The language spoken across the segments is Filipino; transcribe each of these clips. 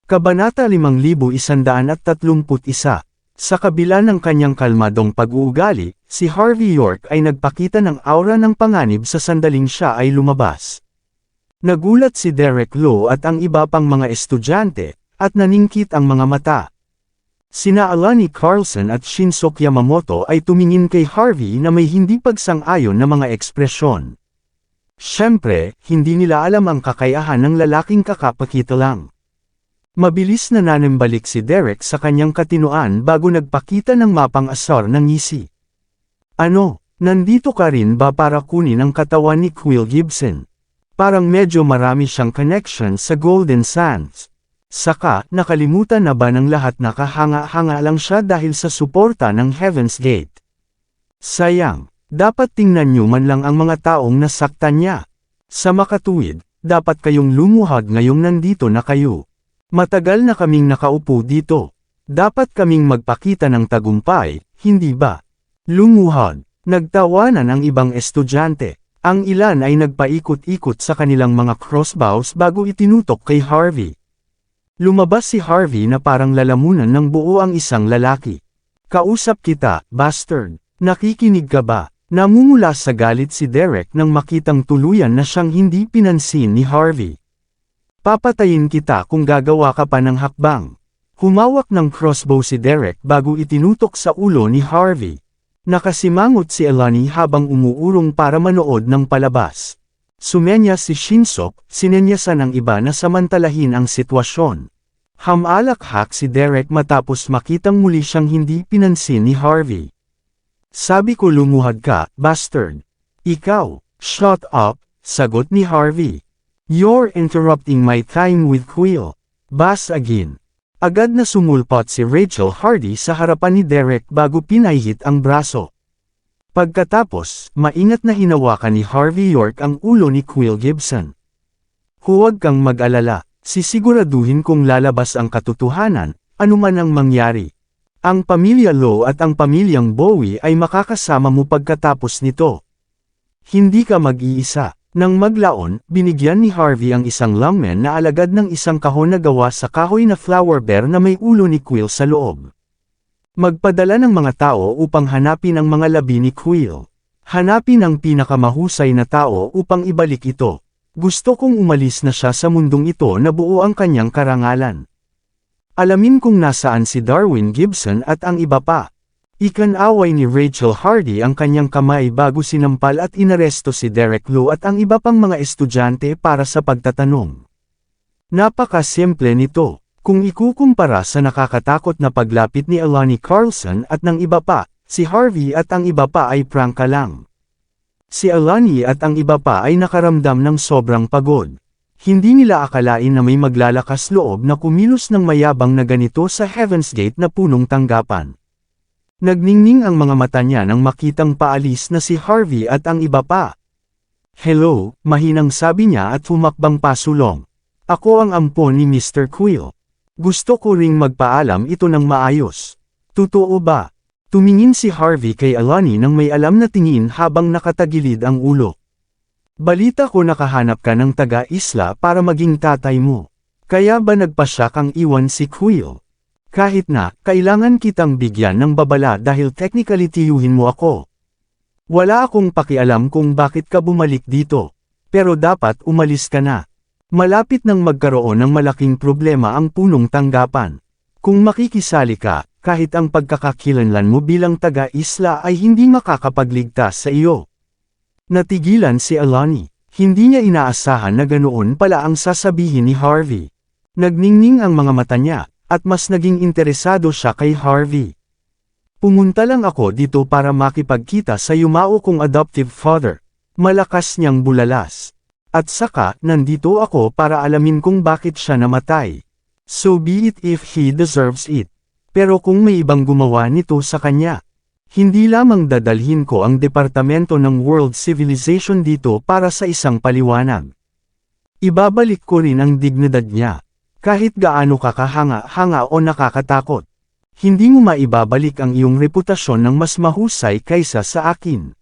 Kabanata 5131. Sa kabila ng kanyang kalmadong pag-uugali, si Harvey York ay nagpakita ng aura ng panganib sa sandaling siya ay lumabas. Nagulat si Derek Lowe at ang iba pang mga estudyante, at naningkit ang mga mata. Sina Alani Carlson at Shinsuke Yamamoto ay tumingin kay Harvey na may hindi pagsang-ayon na mga ekspresyon. Siyempre, hindi nila alam ang kakayahan ng lalaking kakapakita lang. Mabilis na nanembalik si Derek sa kanyang katinuan bago nagpakita ng mapang-asar ng ngisi. Ano, nandito ka rin ba para kunin ang katawan ni Quill Gibson? Parang medyo marami siyang connection sa Golden Sands. Saka, nakalimutan na ba ng lahat na kahanga-hanga lang siya dahil sa suporta ng Heaven's Gate? Sayang, dapat tingnan niyo man lang ang mga taong nasaktan niya. Sa makatuwid, dapat kayong lumuhad ngayong nandito na kayo. Matagal na kaming nakaupo dito. Dapat kaming magpakita ng tagumpay, hindi ba? Lumuhad. Nagtawanan ang ibang estudyante. Ang ilan ay nagpaikot-ikot sa kanilang mga crossbows bago itinutok kay Harvey. Lumabas si Harvey na parang lalamunan ng buo ang isang lalaki. Kausap kita, bastard. Nakikinig ka ba? Namumula sa galit si Derek nang makitang tuluyan na siyang hindi pinansin ni Harvey. Papatayin kita kung gagawa ka pa ng hakbang. Humawak ng crossbow si Derek bago itinutok sa ulo ni Harvey. Nakasimangot si Alani habang umuurong para manood ng palabas. Sumenya si Shinsuke, sinenyasan ng iba na samantalahin ang sitwasyon. Hamalakhak si Derek matapos makitang muli siyang hindi pinansin ni Harvey. Sabi ko lumuhad ka, bastard. Ikaw, shut up, sagot ni Harvey. You're interrupting my time with Quill. Bas again. Agad na sumulpot si Rachel Hardy sa harapan ni Derek bago pinahit ang braso. Pagkatapos, maingat na hinawakan ni Harvey York ang ulo ni Quill Gibson. Huwag kang mag-alala, sisiguraduhin kong lalabas ang katotohanan, anuman ang mangyari. Ang pamilya Lowe at ang pamilyang Bowie ay makakasama mo pagkatapos nito. Hindi ka mag-iisa. Nang maglaon, binigyan ni Harvey ang isang lungman na alagad ng isang kahon na gawa sa kahoy na flower bear na may ulo ni Quill sa loob. Magpadala ng mga tao upang hanapin ang mga labi ni Quill. Hanapin ang pinakamahusay na tao upang ibalik ito. Gusto kong umalis na siya sa mundong ito na buo ang kanyang karangalan. Alamin kung nasaan si Darwin Gibson at ang iba pa. Ikanaway ni Rachel Hardy ang kanyang kamay bago sinampal at inaresto si Derek Lowe at ang iba pang mga estudyante para sa pagtatanong. Napakasimple nito. Kung ikukumpara sa nakakatakot na paglapit ni Alani Carlson at ng iba pa, si Harvey at ang iba pa ay prangka lang. Si Alani at ang iba pa ay nakaramdam ng sobrang pagod. Hindi nila akalain na may maglalakas loob na kumilos ng mayabang na ganito sa Heaven's Gate na punong tanggapan. Nagningning ang mga mata niya nang makitang paalis na si Harvey at ang iba pa. Hello, mahinang sabi niya at humakbang pasulong. Ako ang ampon ni Mr. Quill. Gusto ko ring magpaalam ito ng maayos. Totoo ba? Tumingin si Harvey kay Alani nang may alam na tingin habang nakatagilid ang ulo. Balita ko nakahanap ka ng taga-isla para maging tatay mo. Kaya ba nagpasya kang iwan si Quill? Kahit na, kailangan kitang bigyan ng babala dahil technically tiyuhin mo ako. Wala akong pakialam kung bakit ka bumalik dito. Pero dapat umalis ka na. Malapit nang magkaroon ng malaking problema ang punong tanggapan. Kung makikisali ka, kahit ang pagkakakilanlan mo bilang taga-isla ay hindi makakapagligtas sa iyo. Natigilan si Alani. Hindi niya inaasahan na ganoon pala ang sasabihin ni Harvey. Nagningning ang mga mata niya, at mas naging interesado siya kay Harvey. Pumunta lang ako dito para makipagkita sa yumao kong adoptive father. Malakas niyang bulalas. At saka, nandito ako para alamin kung bakit siya namatay. So be it if he deserves it. Pero kung may ibang gumawa nito sa kanya, hindi lamang dadalhin ko ang Departamento ng World Civilization dito para sa isang paliwanag. Ibabalik ko rin ang dignidad niya. Kahit gaano kakahanga-hanga o nakakatakot. Hindi mo maibabalik ang iyong reputasyon ng mas mahusay kaysa sa akin.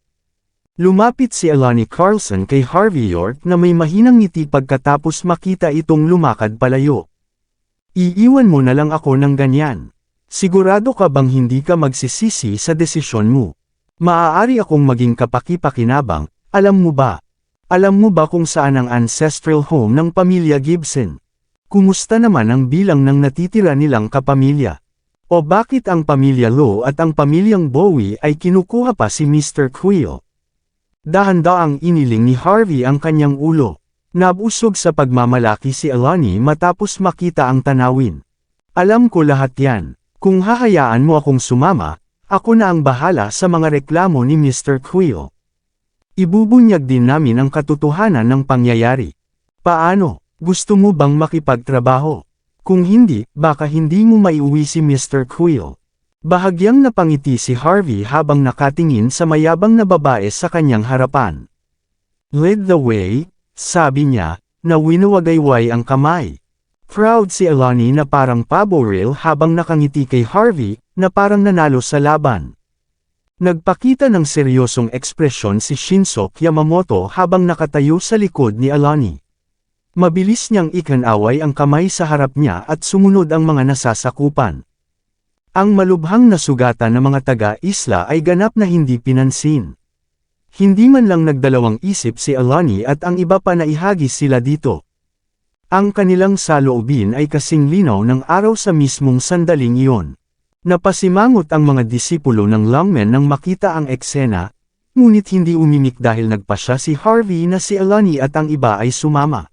Lumapit si Alani Carlson kay Harvey York na may mahinang ngiti pagkatapos makita itong lumakad palayo. Iiwan mo na lang ako ng ganyan. Sigurado ka bang hindi ka magsisisi sa desisyon mo? Maaari akong maging kapaki-pakinabang, alam mo ba? Alam mo ba kung saan ang ancestral home ng pamilya Gibson? Kumusta naman ang bilang ng natitira nilang kapamilya? O bakit ang pamilya Lowe at ang pamilyang Bowie ay kinukuha pa si Mr. Quill? Dahan-daang iniling ni Harvey ang kanyang ulo. Nabusog sa pagmamalaki si Alani matapos makita ang tanawin. Alam ko lahat yan. Kung hahayaan mo akong sumama, ako na ang bahala sa mga reklamo ni Mr. Quill. Ibubunyag din namin ang katotohanan ng pangyayari. Paano? Gusto mo bang makipagtrabaho? Kung hindi, baka hindi mo maiuwi si Mr. Quill. Bahagyang napangiti si Harvey habang nakatingin sa mayabang na babae sa kanyang harapan. Lead the way, sabi niya, na winuwagayway ang kamay. Proud si Alani na parang paboril habang nakangiti kay Harvey, na parang nanalo sa laban. Nagpakita ng seryosong ekspresyon si Shinso Yamamoto habang nakatayo sa likod ni Alani. Mabilis niyang ikanaway ang kamay sa harap niya at sumunod ang mga nasasakupan. Ang malubhang na sugatan ng mga taga-isla ay ganap na hindi pinansin. Hindi man lang nagdalawang isip si Alani at ang iba pa na ihagis sila dito. Ang kanilang saloobin ay kasing linaw ng araw sa mismong sandaling iyon. Napasimangot ang mga disipulo ng Longmen nang makita ang eksena, ngunit hindi umimik dahil nagpasya si Harvey na si Alani at ang iba ay sumama.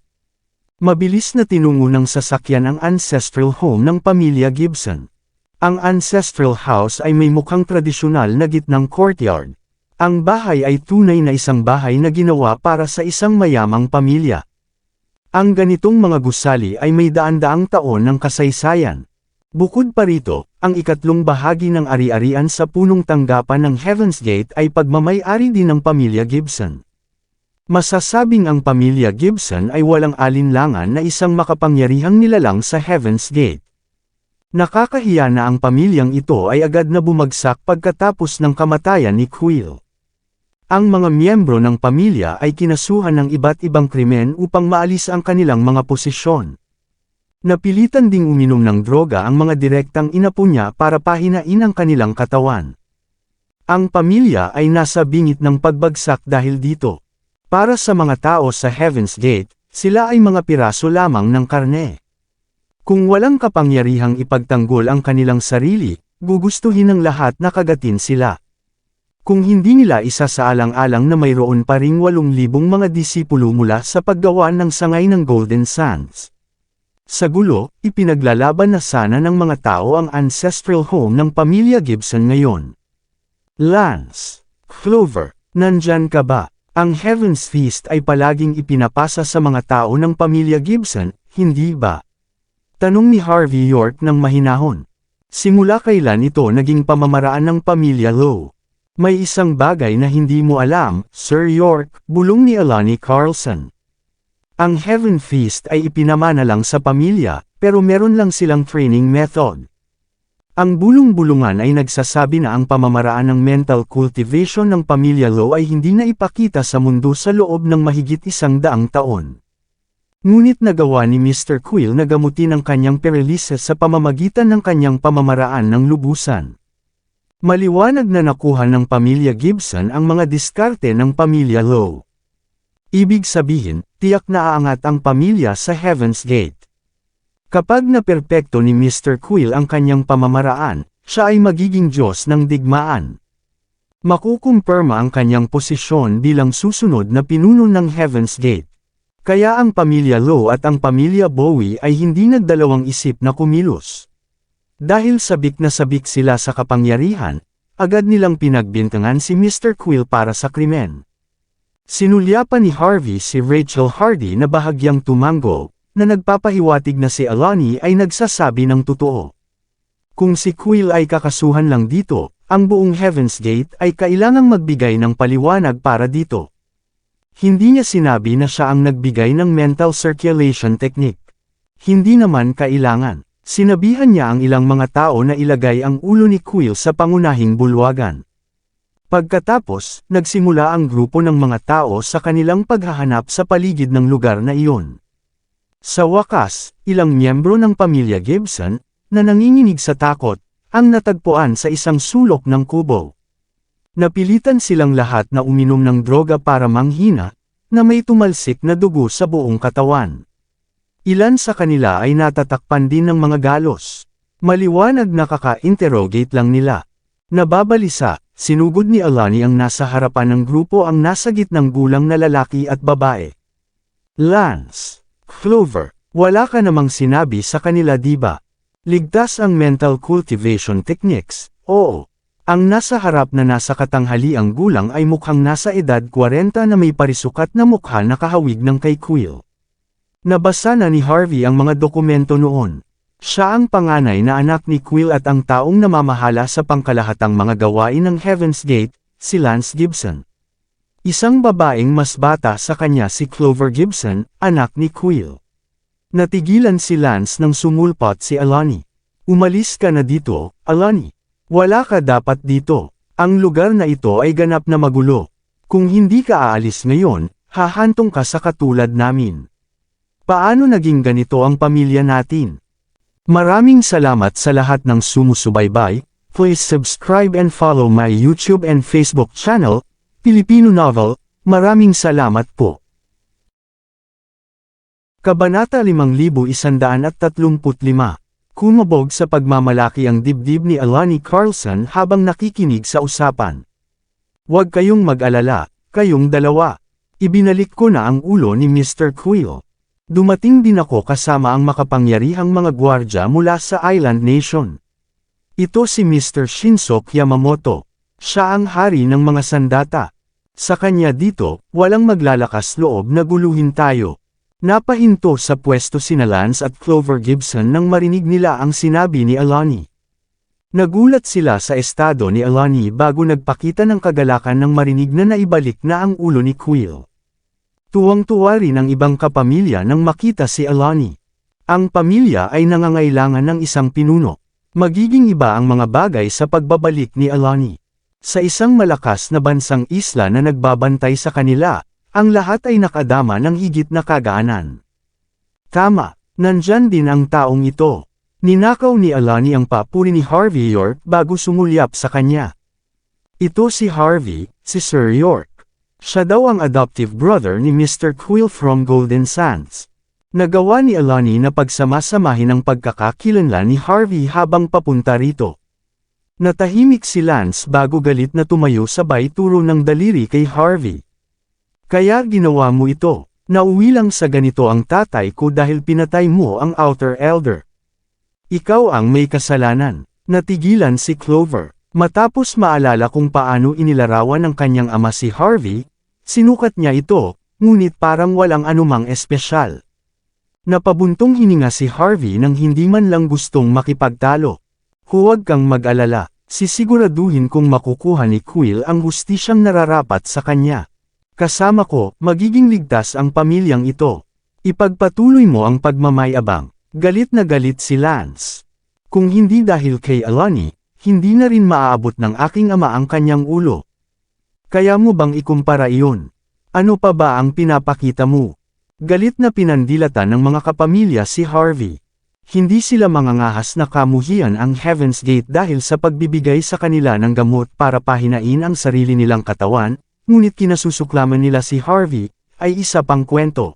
Mabilis na tinungo ng sasakyan ang ancestral home ng pamilya Gibson. Ang ancestral house ay may mukhang tradisyonal na gitnang courtyard. Ang bahay ay tunay na isang bahay na ginawa para sa isang mayamang pamilya. Ang ganitong mga gusali ay may daan-daang taon ng kasaysayan. Bukod pa rito, ang ikatlong bahagi ng ari-arian sa punong tanggapan ng Heaven's Gate ay pagmamay-ari din ng pamilya Gibson. Masasabing ang pamilya Gibson ay walang alinlangan na isang makapangyarihang nilalang sa Heaven's Gate. Nakakahiya na ang pamilyang ito ay agad na bumagsak pagkatapos ng kamatayan ni Quill. Ang mga miyembro ng pamilya ay kinasuhan ng iba't ibang krimen upang maalis ang kanilang mga posisyon. Napilitan ding uminom ng droga ang mga direktang inapo niya para pahinain ang kanilang katawan. Ang pamilya ay nasa bingit ng pagbagsak dahil dito. Para sa mga tao sa Heaven's Gate, sila ay mga piraso lamang ng karne. Kung walang kapangyarihang ipagtanggol ang kanilang sarili, gugustuhin ng lahat na kagatin sila. Kung hindi nila isasaalang-alang na mayroon pa ring 8,000 mga disipulo mula sa paggawa ng sangay ng Golden Sands. Sa gulo, ipinaglalaban na sana ng mga tao ang ancestral home ng pamilya Gibson ngayon. Lance, Clover, nandyan ka ba? Ang Heaven's Feast ay palaging ipinapasa sa mga tao ng pamilya Gibson, hindi ba? Tanong ni Harvey York ng mahinahon. Simula kailan ito naging pamamaraan ng pamilya Lowe? May isang bagay na hindi mo alam, Sir York, bulong ni Alani Carlson. Ang Heaven Feast ay ipinamana lang sa pamilya, pero meron lang silang training method. Ang bulong-bulungan ay nagsasabi na ang pamamaraan ng mental cultivation ng pamilya Lowe ay hindi na ipakita sa mundo sa loob ng mahigit 100 taon. Ngunit nagawa ni Mr. Quill na gamutin ang kanyang paralysis sa pamamagitan ng kanyang pamamaraan ng lubusan. Maliwanag na nakuha ng pamilya Gibson ang mga diskarte ng pamilya Lowe. Ibig sabihin, tiyak na aangat ang pamilya sa Heaven's Gate. Kapag naperpekto ni Mr. Quill ang kanyang pamamaraan, siya ay magiging Diyos ng digmaan. Makukumpirma ang kanyang posisyon bilang susunod na pinuno ng Heaven's Gate. Kaya ang pamilya Lowe at ang pamilya Bowie ay hindi nagdalawang isip na kumilos. Dahil sabik na sabik sila sa kapangyarihan, agad nilang pinagbintangan si Mr. Quill para sa krimen. Sinulyapan ni Harvey si Rachel Hardy na bahagyang tumango, na nagpapahiwatig na si Alani ay nagsasabi ng totoo. Kung si Quill ay kakasuhan lang dito, ang buong Heaven's Gate ay kailangang magbigay ng paliwanag para dito. Hindi niya sinabi na siya ang nagbigay ng mental circulation technique. Hindi naman kailangan. Sinabihan niya ang ilang mga tao na ilagay ang ulo ni Quill sa pangunahing bulwagan. Pagkatapos, nagsimula ang grupo ng mga tao sa kanilang paghahanap sa paligid ng lugar na iyon. Sa wakas, ilang miyembro ng pamilya Gibson, na nanginginig sa takot, ang natagpuan sa isang sulok ng kubo. Napilitan silang lahat na uminom ng droga para manghina, na may tumalsik na dugo sa buong katawan. Ilan sa kanila ay natatakpan din ng mga galos. Maliwanag na kaka-interrogate lang nila. Nababalisa, sinugod ni Alani ang nasa harapan ng grupo ang nasa gitnang gulang na lalaki at babae. Lance, Clover, wala ka namang sinabi sa kanila diba? Ligtas ang mental cultivation techniques, oo. Ang nasa harap na nasa katanghaliang gulang ay mukhang nasa edad 40 na may parisukat na mukha na kahawig ng kay Quill. Nabasa na ni Harvey ang mga dokumento noon. Siya ang panganay na anak ni Quill at ang taong namamahala sa pangkalahatang mga gawain ng Heaven's Gate, si Lance Gibson. Isang babaeng mas bata sa kanya si Clover Gibson, anak ni Quill. Natigilan si Lance nang sumulpot si Alani. Umalis ka na dito, Alani. Wala ka dapat dito. Ang lugar na ito ay ganap na magulo. Kung hindi ka aalis ngayon, hahantong ka sa katulad namin. Paano naging ganito ang pamilya natin? Maraming salamat sa lahat ng sumusubaybay. Please subscribe and follow my YouTube and Facebook channel, Filipino Novel. Maraming salamat po. Kabanata 5135. Kumabog sa pagmamalaki ang dibdib ni Alani Carlson habang nakikinig sa usapan. Huwag kayong mag-alala, kayong dalawa. Ibinalik ko na ang ulo ni Mr. Quill. Dumating din ako kasama ang makapangyarihang mga gwardya mula sa Island Nation. Ito si Mr. Shinsoke Yamamoto. Siya ang hari ng mga sandata. Sa kanya dito, walang maglalakas loob na guluhin tayo. Napahinto sa pwesto sina Lance at Clover Gibson nang marinig nila ang sinabi ni Alani. Nagulat sila sa estado ni Alani bago nagpakita ng kagalakan nang marinig na naibalik na ang ulo ni Quill. Tuwang-tuwa rin ang ibang kapamilya nang makita si Alani. Ang pamilya ay nangangailangan ng isang pinuno. Magiging iba ang mga bagay sa pagbabalik ni Alani. Sa isang malakas na bansang isla na nagbabantay sa kanila, ang lahat ay nakadama ng higit na kagaanan. Tama, nandyan din ang taong ito. Ninakaw ni Alani ang papuri ni Harvey York bago sumulyap sa kanya. Ito si Harvey, si Sir York. Siya daw ang adoptive brother ni Mr. Quill from Golden Sands. Nagawa ni Alani na pagsamasamahin ang pagkakakilanlan ni Harvey habang papunta rito. Natahimik si Lance bago galit na tumayo sabay turo ng daliri kay Harvey. Kaya ginawa mo ito. Nauwi lang sa ganito ang tatay ko dahil pinatay mo ang Outer Elder. Ikaw ang may kasalanan. Natigilan si Clover. Matapos maalala kung paano inilarawan ng kanyang ama si Harvey, sinukat niya ito, ngunit parang walang anumang espesyal. Napabuntong hininga si Harvey nang hindi man lang gustong makipagtalo. Huwag kang mag-alala, sisiguraduhin kung makukuha ni Quill ang hustisyang nararapat sa kanya. Kasama ko, magiging ligtas ang pamilyang ito. Ipagpatuloy mo ang pagmamayabang. Galit na galit si Lance. Kung hindi dahil kay Alani, hindi na rin maaabot ng aking ama ang kanyang ulo. Kaya mo bang ikumpara iyon? Ano pa ba ang pinapakita mo? Galit na pinandilatan ng mga kapamilya si Harvey. Hindi sila mangangahas na kamuhian ang Heaven's Gate dahil sa pagbibigay sa kanila ng gamot para pahinain ang sarili nilang katawan, ngunit kinasusuklaman nila si Harvey, ay isa pang kwento.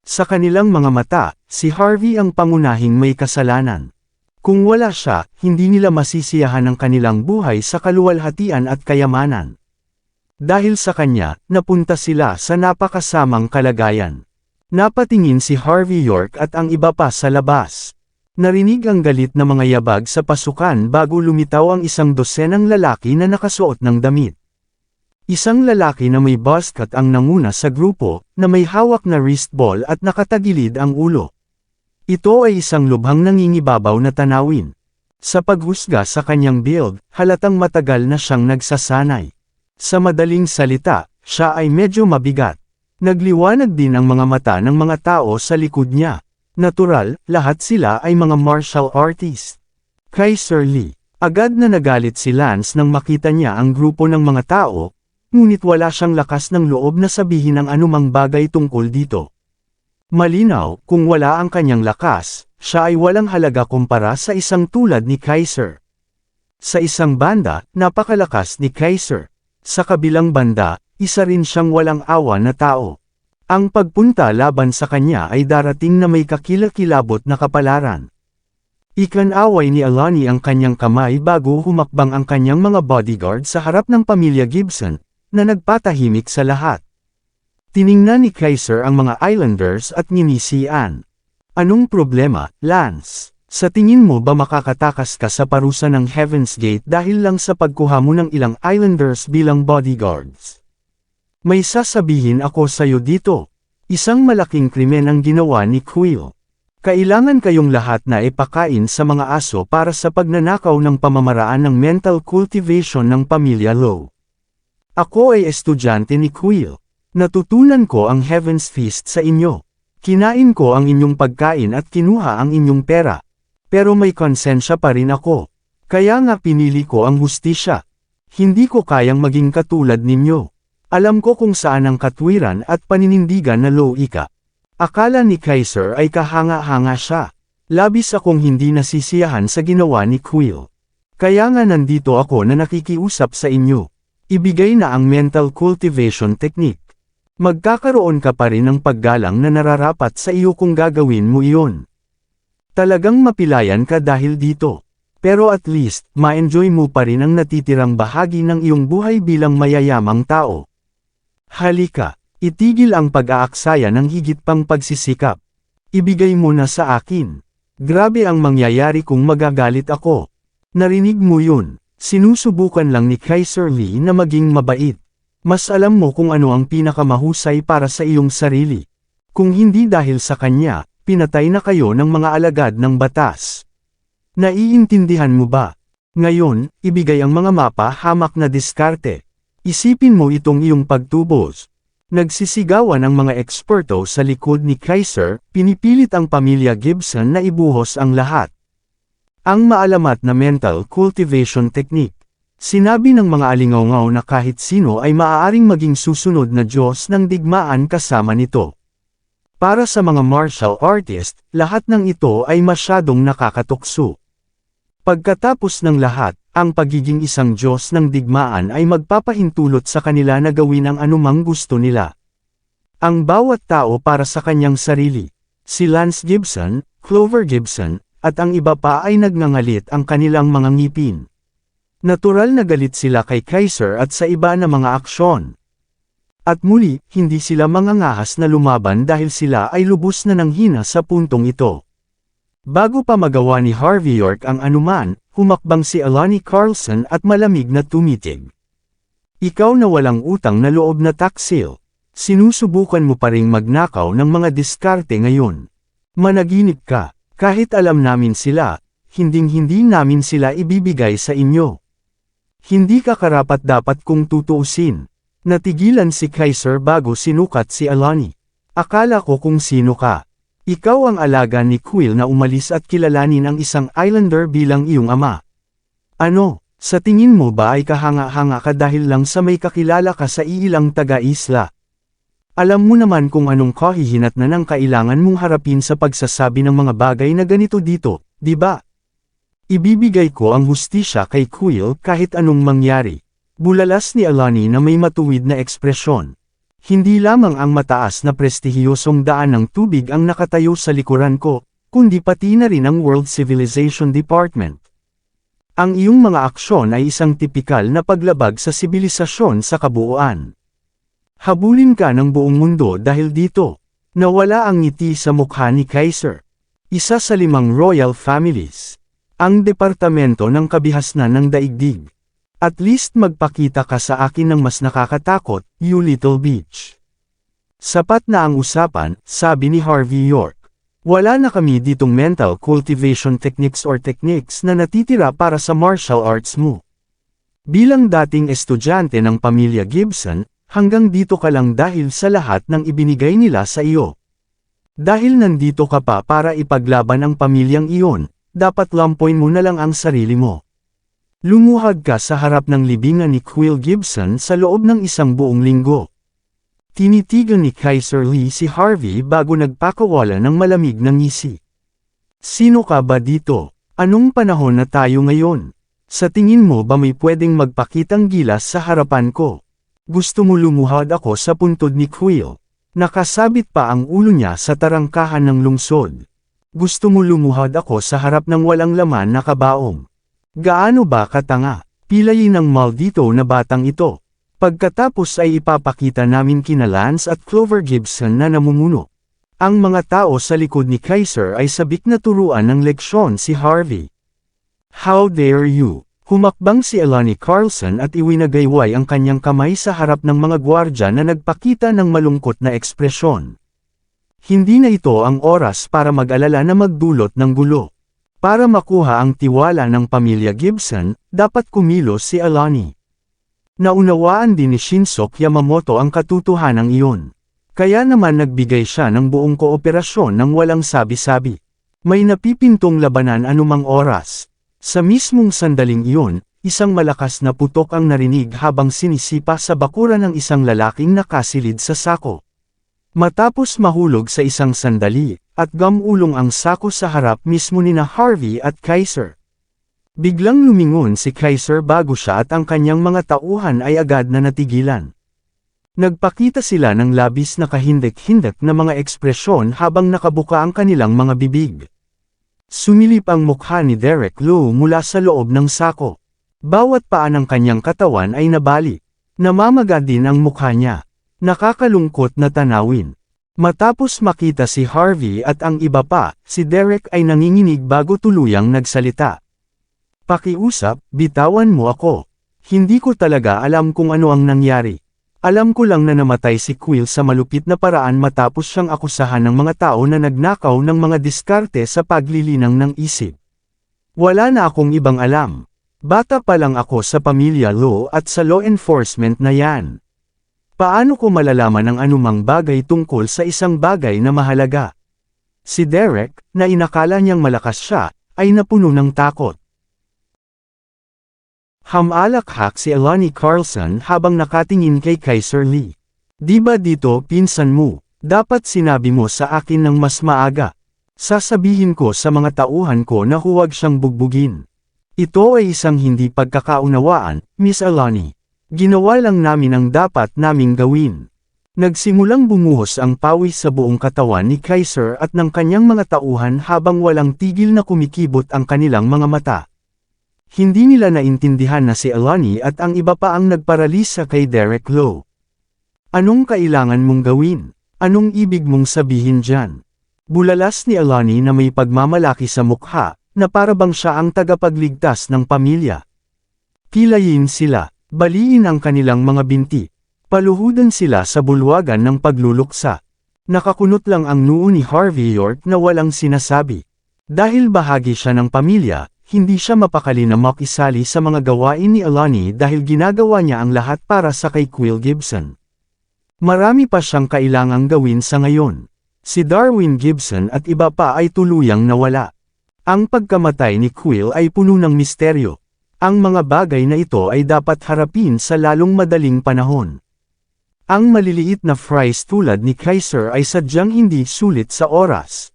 Sa kanilang mga mata, si Harvey ang pangunahing may kasalanan. Kung wala siya, hindi nila masisiyahan ang kanilang buhay sa kaluwalhatian at kayamanan. Dahil sa kanya, napunta sila sa napakasamang kalagayan. Napatingin si Harvey York at ang iba pa sa labas. Narinig ang galit na mga yabag sa pasukan bago lumitaw ang isang dosenang lalaki na nakasuot ng damit. Isang lalaki na may buzzcut ang nanguna sa grupo, na may hawak na wristball at nakatagilid ang ulo. Ito ay isang lubhang nangingibabaw na tanawin. Sa paghusga sa kanyang build, halatang matagal na siyang nagsasanay. Sa madaling salita, siya ay medyo mabigat. Nagliwanag din ang mga mata ng mga tao sa likod niya. Natural, lahat sila ay mga martial artist. Kay Sir Lee, agad na nagalit si Lance nang makita niya ang grupo ng mga tao, ngunit wala siyang lakas ng loob na sabihin ang anumang bagay tungkol dito. Malinaw, kung wala ang kanyang lakas, siya ay walang halaga kumpara sa isang tulad ni Kaiser. Sa isang banda, napakalakas ni Kaiser. Sa kabilang banda, isa rin siyang walang awa na tao. Ang pagpunta laban sa kanya ay darating na may kakilakilabot na kapalaran. Ikinaway ni Alani ang kanyang kamay bago humakbang ang kanyang mga bodyguard sa harap ng pamilya Gibson, na nagpatahimik sa lahat. Tiningnan ni Kaiser ang mga Islanders at nginisian. Anong problema, Lance? Sa tingin mo ba makakatakas ka sa parusa ng Heaven's Gate dahil lang sa pagkuha mo ng ilang Islanders bilang bodyguards? May sasabihin ako sa'yo dito. Isang malaking krimen ang ginawa ni Quill. Kailangan kayong lahat na ipakain sa mga aso para sa pagnanakaw ng pamamaraan ng mental cultivation ng pamilya Lowe. Ako ay estudyante ni Quill. Natutunan ko ang Heaven's Feast sa inyo. Kinain ko ang inyong pagkain at kinuha ang inyong pera. Pero may konsensya pa rin ako. Kaya nga pinili ko ang hustisya. Hindi ko kayang maging katulad ninyo. Alam ko kung saan ang katwiran at paninindigan na Lowe ika. Akala ni Kaiser ay kahanga-hanga siya. Labis akong hindi nasisiyahan sa ginawa ni Quill. Kaya nga nandito ako na nakikiusap sa inyo. Ibigay na ang mental cultivation technique. Magkakaroon ka pa rin ng paggalang na nararapat sa iyo kung gagawin mo iyon. Talagang mapilayan ka dahil dito. Pero at least, ma-enjoy mo pa rin ang natitirang bahagi ng iyong buhay bilang mayayamang tao. Halika. Itigil ang pag-aaksaya ng higit pang pagsisikap. Ibigay mo na sa akin. Grabe ang mangyayari kung magagalit ako. Narinig mo yun. Sinusubukan lang ni Kaiser Lee na maging mabait. Mas alam mo kung ano ang pinakamahusay para sa iyong sarili. Kung hindi dahil sa kanya, pinatay na kayo ng mga alagad ng batas. Naiintindihan mo ba? Ngayon, ibigay ang mga mapa hamak na diskarte. Isipin mo itong iyong pagtubos. Nagsisigawan ang mga eksperto sa likod ni Kaiser, pinipilit ang pamilya Gibson na ibuhos ang lahat. Ang maalamat na mental cultivation technique. Sinabi ng mga alingawngaw na kahit sino ay maaaring maging susunod na Diyos ng digmaan kasama nito. Para sa mga martial artist, lahat ng ito ay masyadong nakakatukso. Pagkatapos ng lahat, ang pagiging isang Diyos ng digmaan ay magpapahintulot sa kanila na gawin ang anumang gusto nila. Ang bawat tao para sa kanyang sarili. Si Lance Gibson, Clover Gibson, at ang iba pa ay nagngangalit ang kanilang mga ngipin. Natural na galit sila kay Kaiser at sa iba na mga aksyon. At muli, hindi sila mangangahas na lumaban dahil sila ay lubos na nanghina sa puntong ito. Bago pa magawa ni Harvey York ang anuman, humakbang si Alani Carlson at malamig na tumitig. Ikaw na walang utang na loob na taksil. Sinusubukan mo pa ring magnakaw ng mga diskarte ngayon. Managinip ka, kahit alam namin sila, hinding-hindi namin sila ibibigay sa inyo. Hindi ka karapat-dapat kung tutuusin. Natigilan si Kaiser bago sinukat si Alani. Akala ko kung sino ka. Ikaw ang alaga ni Quill na umalis at kilalanin ang isang Islander bilang iyong ama. Ano, sa tingin mo ba ay kahanga-hanga ka dahil lang sa may kakilala ka sa iilang taga-isla? Alam mo naman kung anong kahihinatnan ang kailangan mong harapin sa pagsasabi ng mga bagay na ganito dito, di ba? Ibibigay ko ang hustisya kay Quill kahit anong mangyari. Bulalas ni Alani na may matuwid na ekspresyon. Hindi lamang ang mataas na prestihiyosong daan ng tubig ang nakatayo sa likuran ko, kundi pati na rin ang World Civilization Department. Ang iyong mga aksyon ay isang tipikal na paglabag sa sibilisasyon sa kabuuan. Habulin ka ng buong mundo dahil dito. Nawala ang ngiti sa mukha ni Kaiser. Isa sa 5 royal families. Ang departamento ng kabihasnan ng daigdig. At least magpakita ka sa akin ng mas nakakatakot, you little bitch. Sapat na ang usapan, sabi ni Harvey York. Wala na kami ditong mental cultivation techniques or techniques na natitira para sa martial arts mo. Bilang dating estudyante ng pamilya Gibson, hanggang dito ka lang dahil sa lahat ng ibinigay nila sa iyo. Dahil nandito ka pa para ipaglaban ang pamilyang iyon, dapat lampoin mo na lang ang sarili mo. Lumuhad ka sa harap ng libingan ni Quill Gibson sa loob ng 1 buong linggo. Tinitigan ni Kaiser Lee si Harvey bago nagpakawala ng malamig na ngisi. Sino ka ba dito? Anong panahon na tayo ngayon? Sa tingin mo ba may pwedeng magpakitang gilas sa harapan ko? Gusto mo lumuhad ako sa puntod ni Quill? Nakasabit pa ang ulo niya sa tarangkahan ng lungsod. Gusto mo lumuhad ako sa harap ng walang laman na kabaong? Gaano ba katanga? Pilayin ng maldito na batang ito. Pagkatapos ay ipapakita namin kina Lance at Clover Gibson na namumuno. Ang mga tao sa likod ni Kaiser ay sabik na turuan ng leksyon si Harvey. How dare you? Humakbang si Elani Carlson at iwinagayway ang kanyang kamay sa harap ng mga gwardya na nagpakita ng malungkot na ekspresyon. Hindi na ito ang oras para mag-alala na magdulot ng gulo. Para makuha ang tiwala ng pamilya Gibson, dapat kumilos si Elani. Naunawaan din ni Shinsuke Yamamoto ang katotohanan iyon. Kaya naman nagbigay siya ng buong kooperasyon ng walang sabi-sabi. May napipintong labanan anumang oras. Sa mismong sandaling iyon, isang malakas na putok ang narinig habang sinisipa sa bakuran ng isang lalaking nakasilid sa sako. Matapos mahulog sa isang sandali, at gamulong ang sako sa harap mismo nina Harvey at Kaiser. Biglang lumingon si Kaiser bago siya at ang kanyang mga tauhan ay agad na natigilan. Nagpakita sila ng labis na kahindik-hindik na mga ekspresyon habang nakabuka ang kanilang mga bibig. Sumilip ang mukha ni Derek Lowe mula sa loob ng sako. Bawat paa ng kanyang katawan ay nabali. Namamaga din ang mukha niya. Nakakalungkot na tanawin. Matapos makita si Harvey at ang iba pa, si Derek ay nanginginig bago tuluyang nagsalita. Pakiusap, bitawan mo ako. Hindi ko talaga alam kung ano ang nangyari. Alam ko lang na namatay si Quill sa malupit na paraan matapos siyang akusahan ng mga tao na nagnakaw ng mga diskarte sa paglilinang ng isip. Wala na akong ibang alam. Bata pa lang ako sa pamilya Law at sa law enforcement na yan. Paano ko malalaman ang anumang bagay tungkol sa isang bagay na mahalaga? Si Derek, na inakala niyang malakas siya, ay napuno ng takot. Hamalakhak si Elani Carlson habang nakatingin kay Kaiser Lee. Di ba dito pinsan mo? Dapat sinabi mo sa akin ng mas maaga. Sasabihin ko sa mga tauhan ko na huwag siyang bugbugin. Ito ay isang hindi pagkakaunawaan, Miss Elani. Ginawa lang namin ang dapat naming gawin. Nagsimulang bumuhos ang pawis sa buong katawan ni Kaiser at ng kanyang mga tauhan habang walang tigil na kumikibot ang kanilang mga mata. Hindi nila naintindihan na si Elani at ang iba pa ang nagparalisa kay Derek Lowe. Anong kailangan mong gawin? Anong ibig mong sabihin dyan? Bulalas ni Elani na may pagmamalaki sa mukha, na parabang siya ang tagapagligtas ng pamilya. Pilayin sila, baliin ang kanilang mga binti. Paluhudan sila sa bulwagan ng pagluluksa. Nakakunot lang ang noo ni Harvey York na walang sinasabi. Dahil bahagi siya ng pamilya, hindi siya mapakali na makisali sa mga gawain ni Elani dahil ginagawa niya ang lahat para sa kay Quill Gibson. Marami pa siyang kailangang gawin sa ngayon. Si Darwin Gibson at iba pa ay tuluyang nawala. Ang pagkamatay ni Quill ay puno ng misteryo. Ang mga bagay na ito ay dapat harapin sa lalong madaling panahon. Ang maliliit na fries tulad ni Kaiser ay sadyang hindi sulit sa oras.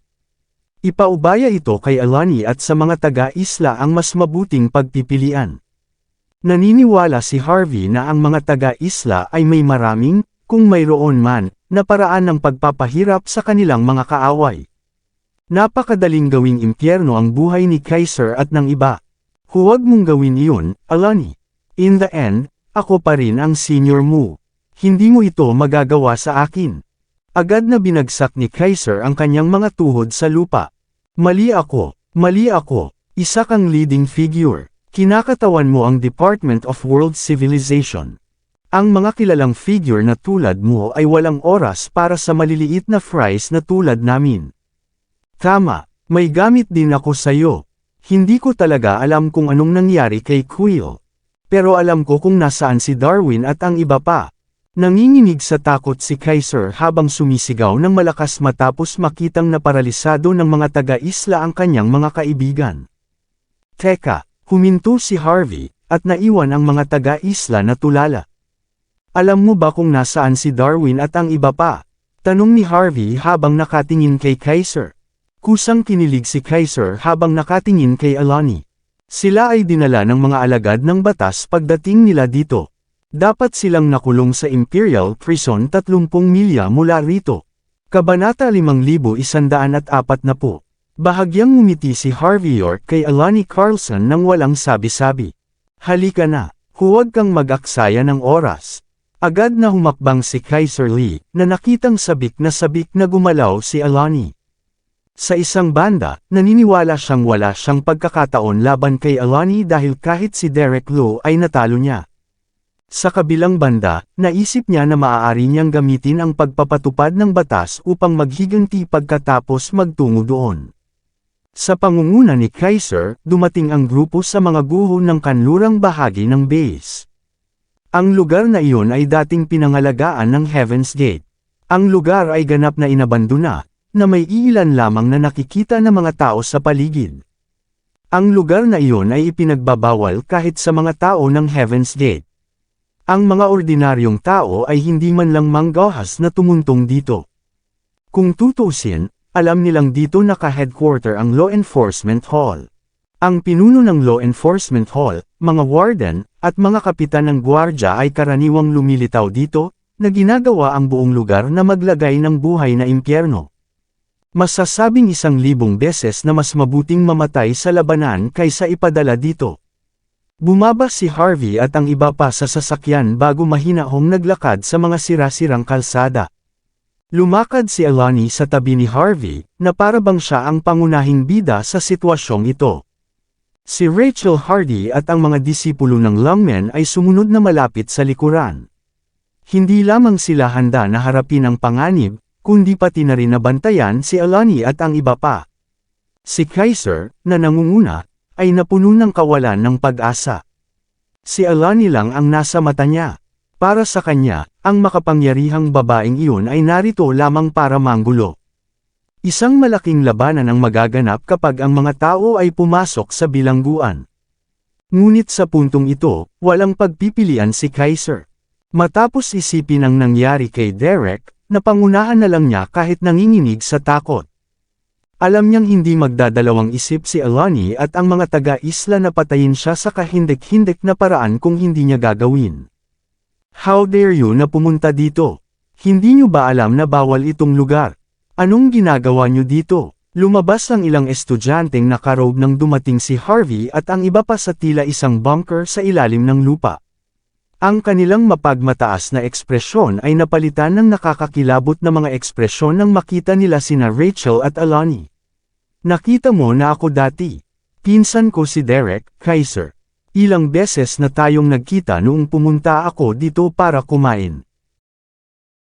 Ipaubaya ito kay Elani at sa mga taga-isla ang mas mabuting pagpipilian. Naniniwala si Harvey na ang mga taga-isla ay may maraming, kung mayroon man, na paraan ng pagpapahirap sa kanilang mga kaaway. Napakadaling gawing impyerno ang buhay ni Kaiser at ng iba. Huwag mong gawin iyon, Elani. In the end, ako pa rin ang senior mo. Hindi mo ito magagawa sa akin. Agad na binagsak ni Kaiser ang kanyang mga tuhod sa lupa. Mali ako, isa kang leading figure. Kinakatawan mo ang Department of World Civilization. Ang mga kilalang figure na tulad mo ay walang oras para sa maliliit na fries na tulad namin. Tama, may gamit din ako sa'yo. Hindi ko talaga alam kung anong nangyari kay Quill. Pero alam ko kung nasaan si Darwin at ang iba pa. Nanginginig sa takot si Kaiser habang sumisigaw ng malakas matapos makitang naparalisado ng mga taga-isla ang kanyang mga kaibigan. Teka, huminto si Harvey, at naiwan ang mga taga-isla na tulala. Alam mo ba kung nasaan si Darwin at ang iba pa? Tanong ni Harvey habang nakatingin kay Kaiser. Kusang kinilig si Kaiser habang nakatingin kay Alani. Sila ay dinala ng mga alagad ng batas pagdating nila dito. Dapat silang nakulong sa Imperial Prison 30 milya mula rito. Kabanata 5140. Bahagyang ngumiti si Harvey York kay Alani Carlson nang walang sabi-sabi. Halika na, huwag kang mag-aksaya ng oras. Agad na humakbang si Kaiser Lee, na nakitang sabik na gumalaw si Alani. Sa isang banda, naniniwala siyang wala siyang pagkakataon laban kay Alani dahil kahit si Derek Lowe ay natalo niya. Sa kabilang banda, naisip niya na maaari niyang gamitin ang pagpapatupad ng batas upang maghiganti pagkatapos magtungo doon. Sa pangunguna ni Kaiser, dumating ang grupo sa mga guho ng kanlurang bahagi ng base. Ang lugar na iyon ay dating pinangalagaan ng Heaven's Gate. Ang lugar ay ganap na inabandona, na may ilan lamang na nakikita na mga tao sa paligid. Ang lugar na iyon ay ipinagbabawal kahit sa mga tao ng Heaven's Gate. Ang mga ordinaryong tao ay hindi man lang manggahas na tumuntong dito. Kung tutusin, alam nilang dito naka-headquarter ang Law Enforcement Hall. Ang pinuno ng Law Enforcement Hall, mga warden, at mga kapitan ng gwardya ay karaniwang lumilitaw dito, na ginagawa ang buong lugar na maglagay ng buhay na impyerno. Masasabing 1,000 beses na mas mabuting mamatay sa labanan kaysa ipadala dito. Bumaba si Harvey at ang iba pa sa sasakyan bago mahinahong naglakad sa mga sira-sirang kalsada. Lumakad si Alani sa tabi ni Harvey, na para bang siya ang pangunahing bida sa sitwasyong ito. Si Rachel Hardy at ang mga disipulo ng lungmen ay sumunod na malapit sa likuran. Hindi lamang sila handa na harapin ang panganib, kundi pati na rin nabantayan si Alani at ang iba pa. Si Kaiser, na nangunguna, ay napuno ng kawalan ng pag-asa. Si Alani lang ang nasa mata niya. Para sa kanya, ang makapangyarihang babaeng iyon ay narito lamang para manggulo. Isang malaking labanan ang magaganap kapag ang mga tao ay pumasok sa bilangguan. Ngunit sa puntong ito, walang pagpipilian si Kaiser. Matapos isipin ang nangyari kay Derek, napangunahan na lang niya kahit nanginginig sa takot. Alam niyang hindi magdadalawang isip si Alani at ang mga taga-isla na patayin siya sa kahindik-hindik na paraan kung hindi niya gagawin. How dare you na pumunta dito? Hindi niyo ba alam na bawal itong lugar? Anong ginagawa niyo dito? Lumabas ang ilang estudyanteng nakarobe nang dumating si Harvey at ang iba pa sa tila isang bunker sa ilalim ng lupa. Ang kanilang mapagmataas na ekspresyon ay napalitan ng nakakakilabot na mga ekspresyon nang makita nila sina Rachel at Alani. Nakita mo na ako dati. Pinsan ko si Derek, Kaiser. Ilang beses na tayong nagkita noong pumunta ako dito para kumain.